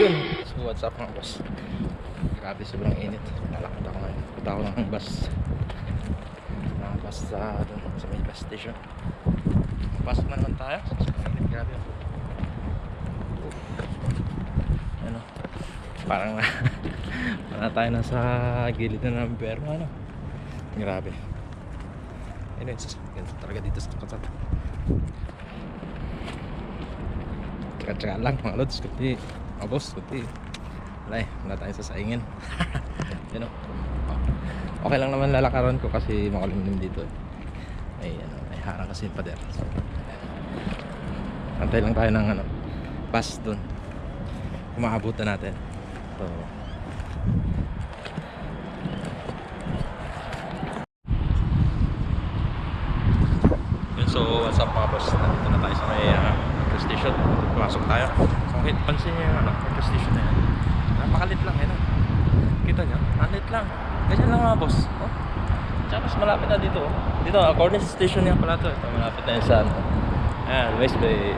Yun. So what's up mga boss? Grabe sobrang init. Lalakad ako ngayon. Punta ako ng bus. Bus sa may bus station. Pasok na naman tayo. Sobrang init. Grabe. Ano? Parang parang tayo nasa gilid na ng pero ano. Grabe. Anyway, ganito talaga dito sa Qatar. Tsaka lang mga lods, kuti mga boss, kuti wala tayong sasaingin. You know, okay lang naman lalakaran ko kasi makulimlim dito may harang kasi yung pader. So, antay lang tayo ng bus dun kung maabutan natin. So yun, so what's up mga boss, nandito na tayo sa may station. Pumasok tayo. So pansin nyo yung metro station na yan, napakalit lang yun. Kita nyo, alit lang, ganyan lang mga boss. Oh, tsaka mas malapit na dito. Dito, according sa station niya pala to. Ito, malapit na yun sa ayan, West Bay.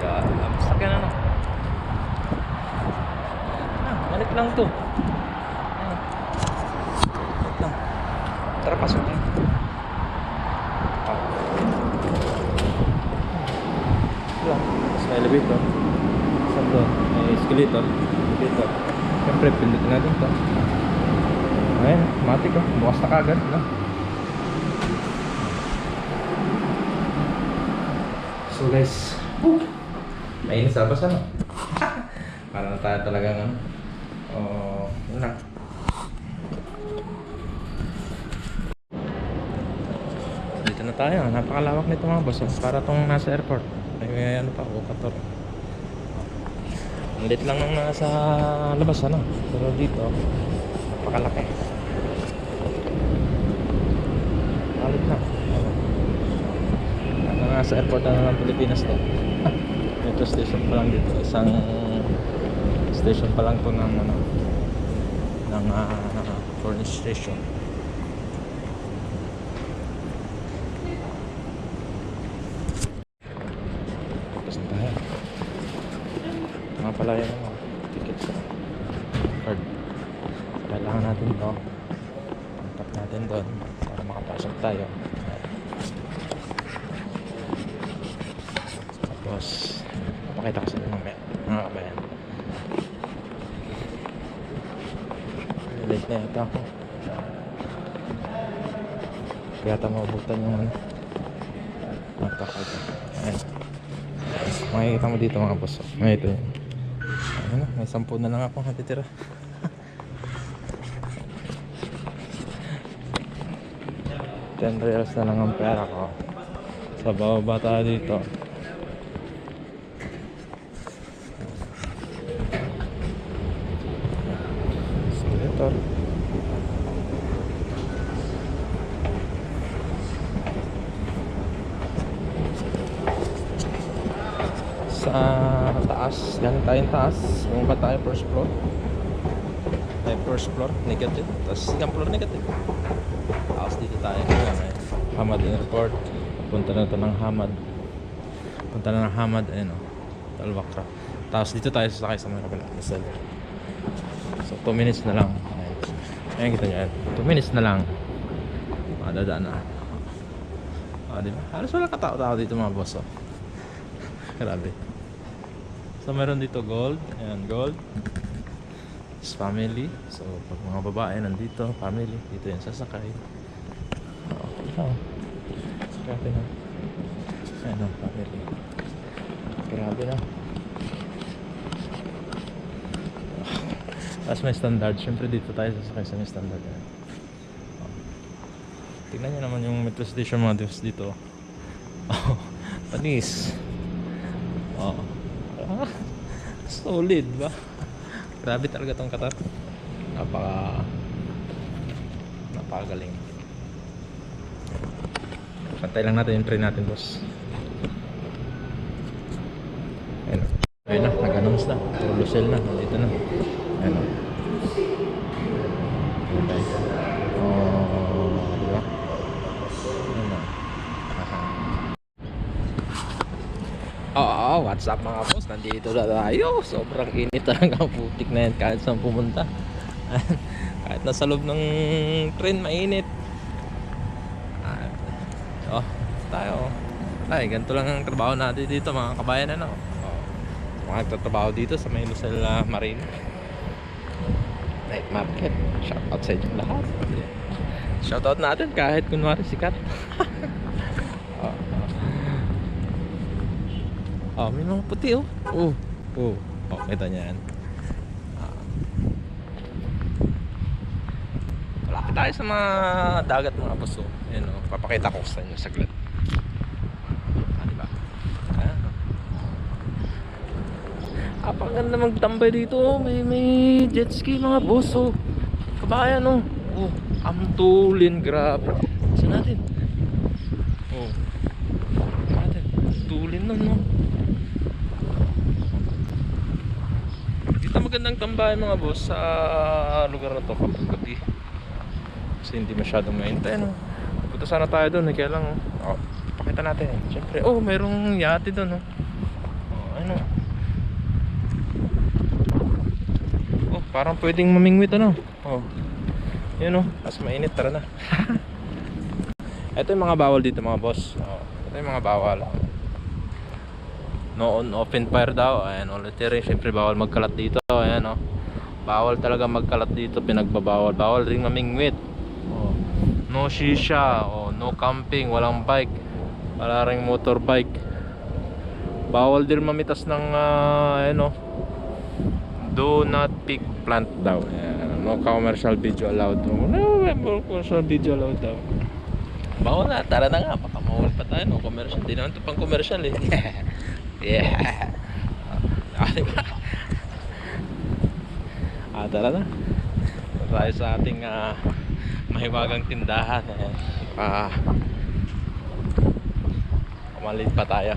Sakyan ano, malit lang to. Ayan, malit lang. Tara, pasok lang. May elevator. Saan to? May escalator. Siyempre, pindutin natin to. Ayan, matik oh. Bukas na kagad, no? So guys, mainit sa labas ano? Para na tayo talagang ano? Yun lang. Dito na tayo. Napakalawak nito mga boss. Para tong nasa airport. Ay, ano pa, Qatar. Ang lit lang nung nasa labas ano, pero dito napakalaki. Malit na. Nasa airport na ng Pilipinas to. Metro station pa lang dito. Isang station pa lang to ng ng Cornish station. Mga pala yung ticket sa card. Kailangan natin ito. Tap natin doon para makapasok tayo. Tapos papakita ko sa inyo mga kabayan. Late na yata ako. Kaya ito mabutan yung magkakita. Ayan, makikita mo dito mga boss. Ito yun. Ano, may 10 na lang ako natitira. $10 na lang ang pera ko. Sa bababa tayo dito. Escalator. Sa taas, galing tayong taas. Kung ba tayo first floor? Ay, first floor, negative. Tapos second floor, negative. Tapos dito tayo ngayon, Hamad Airport. Punta na ito ng Hamad. Punta na ng Hamad, ayun o, Al Wakra. Tapos dito tayo sasakay sa mga kabilang Lasal. So 2 minutes na lang. Ayan, kita nyo yan, 2 minutes na lang dadaan na. Diba? Halos wala katao-tao dito mga boss. Grabe. So meron dito gold. Ayan, gold. It's family. So pag mga babae nandito, family, dito yan sasakay. Grabe na. Ayan, family. Grabe na. Tapos may standard. Siyempre dito tayo sasakay sa may standard. Tignan nyo naman yung metro station mga Diyos dito. Panis. Solid ba? Grabe talaga tong Qatar. Napakagaling. Pantay lang natin yung train natin, boss. Ayun na, nag-announce na. Puro Lucel na, nandito na. Ayun na. Diba? Ayun na. What's up mga boss? Nandito na tayo. Sobrang init talaga ang putik na yan kahit saan pumunta. Kahit nasa loob ng train, mainit. Oh, tayo. Ay, ganito lang ang trabaho natin dito mga kabayan. Ano? Mga nagtatrabaho dito sa may Lucel Marine Night Market. Shoutout sa inyo lahat. Shoutout natin kahit kunwari sikat. May mga puti oh. Oh, kita niyan. Malapit tayo sa mga dagat mga boss. Ayan oh, papakita ko sa inyo saglit. Diba? Apakaganda magtambay dito. May jet ski mga boss oh. Kabayan oh. Amtulin, grabe. Saan natin? Amtulin nun no. Dito magandang tambay mga boss sa lugar na to kapag gabi. Kasi hindi masyadong mainit no. Punta sana tayo doon, kaya lang pakita natin. Siyempre, mayroong yate doon ano. Parang pwedeng mamingwit ano. Yun mas mainit, tara na. Ito yung mga bawal dito mga boss. Ito yung mga bawal. No on open fire daw. Ayan, ulit rin. Siyempre bawal magkalat dito. Ayan bawal talaga magkalat dito, pinagbabawal. Bawal ring mamingwit. No shisha, no camping, walang bike, wala ring motorbike. Bawal din mamitas ng do not pick plant daw. No commercial video allowed. No commercial video allowed daw. Bawal na, tara na nga, baka mawal pa tayo. No commercial, di naman ito pang commercial eh. Yeah. Diba? Tara na. Tayo sa ating mahiwagang tindahan. Maliit pa tayo.